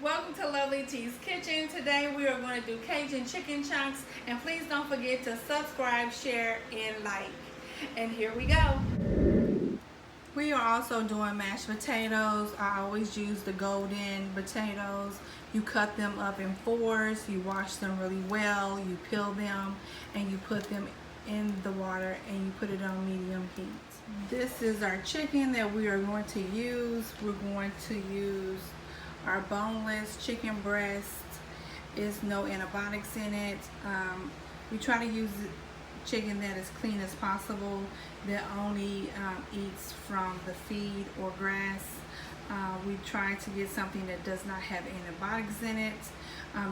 Welcome to Lovely T's Kitchen. Today we are going to do Cajun chicken chunks, and please don't forget to subscribe, share, and like. And here we go. We are also doing mashed potatoes. I always use the golden potatoes. You cut them up in fours, you wash them really well, you peel them, and you put them in the water and you put it on medium heat. This is our chicken that we are going to use. We're going to use our boneless chicken breast. Is no antibiotics in it. We try to use chicken that is clean as possible, that only eats from the feed or grass. We try to get something that does not have antibiotics in it.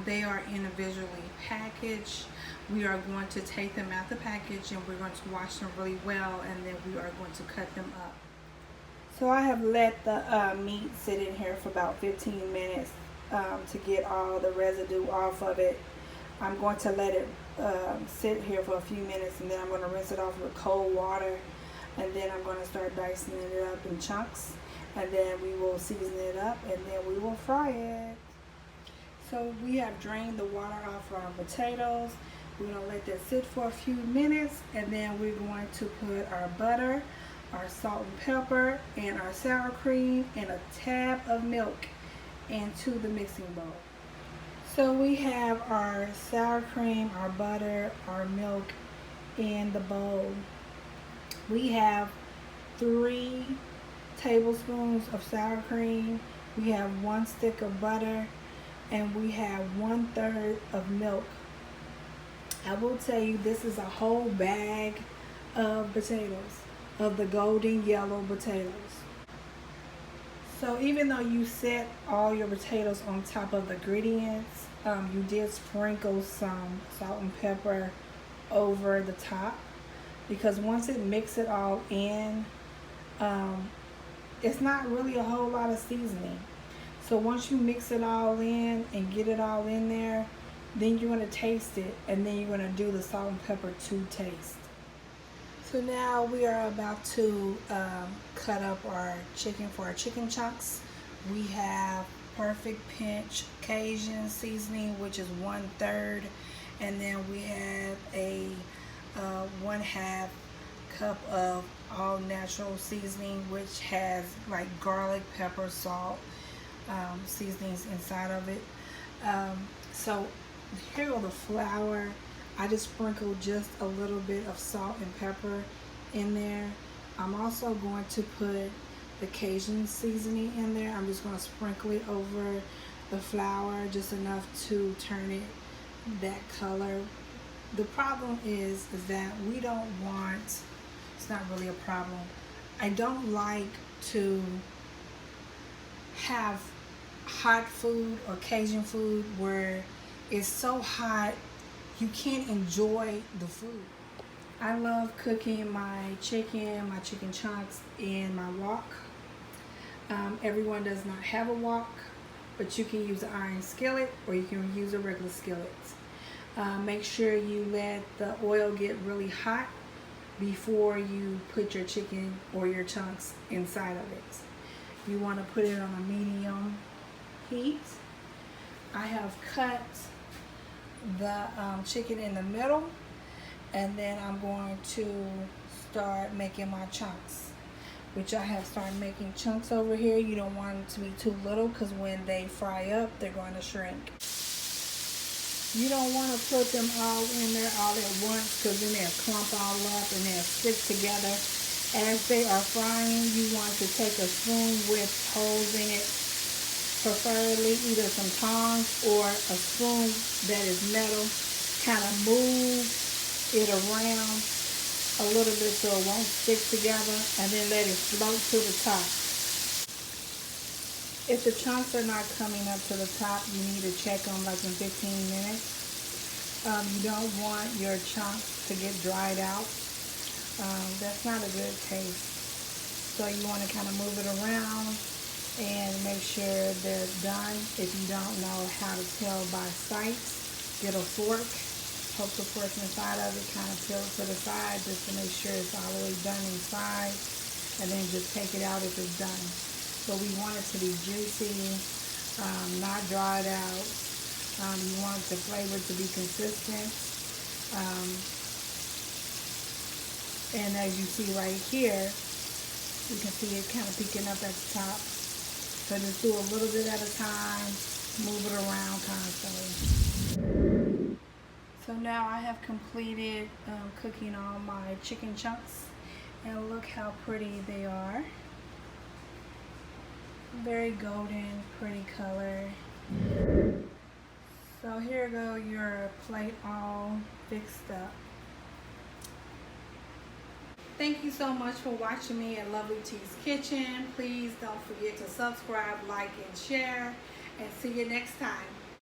They are individually packaged. We are going to take them out the package and we're going to wash them really well, and then we are going to cut them up. So I have let the meat sit in here for about 15 minutes to get all the residue off of it. I'm going to let it sit here for a few minutes, and then I'm going to rinse it off with cold water, and then I'm going to start dicing it up in chunks, and then we will season it up, and then we will fry it. So we have drained the water off our potatoes. We're going to let that sit for a few minutes, and then we're going to put our butter, our salt and pepper, and our sour cream, and a tab of milk into the mixing bowl. So we have our sour cream, our butter, our milk in the bowl. We have 3 tablespoons of sour cream. We have 1 stick of butter, and we have 1/3 of milk. I will tell you, this is a whole bag of potatoes, of the golden yellow potatoes. So even though you set all your potatoes on top of the ingredients, you did sprinkle some salt and pepper over the top, because once it mix it all in, it's not really a whole lot of seasoning. So once you mix it all in and get it all in there, then you're going to taste it, and then you're going to do the salt and pepper to taste. So now we are about to cut up our chicken for our chicken chunks. We have Perfect Pinch Cajun seasoning, which is 1/3, and then we have a 1/2 cup of all natural seasoning, which has like garlic, pepper, salt seasonings inside of it. So here on the flour, I just sprinkled just a little bit of salt and pepper in there. I'm also going to put the Cajun seasoning in there. I'm just going to sprinkle it over the flour, just enough to turn it that color. The problem is that we don't want, it's not really a problem, I don't like to have hot food or Cajun food where it's so hot you can't enjoy the food. I love cooking my chicken chunks in my wok. Everyone does not have a wok, but you can use an iron skillet or you can use a regular skillet. Make sure you let the oil get really hot before you put your chicken or your chunks inside of it. You want to put it on a medium heat. I have cut the chicken in the middle, and then I'm going to start making my chunks, which I have started making chunks over here. You don't want them to be too little, because when they fry up, they're going to shrink. You don't want to put them all in there all at once, because then they'll clump all up and they'll stick together. As they are frying, you want to take a spoon with holes in it, preferably either some tongs or a spoon that is metal. Kind of move it around a little bit so it won't stick together, and then let it float to the top. If the chunks are not coming up to the top, you need to check them like in 15 minutes. You don't want your chunks to get dried out. That's not a good taste. So you want to kind of move it around and make sure they're done. If you don't know how to tell by sight, get a fork, poke the fork inside of it, kind of peel it to the side just to make sure it's all the way done inside, and then just take it out if it's done. But we want it to be juicy, not dried out. You want the flavor to be consistent. And as you see right here, you can see it kind of peeking up at the top. So just do a little bit at a time, move it around constantly. So now I have completed cooking all my chicken chunks, and look how pretty they are. Very golden, pretty color. So here go your plate all fixed up. Thank you so much for watching me at Lovely T's Kitchen. Please don't forget to subscribe, like, and share, and see you next time.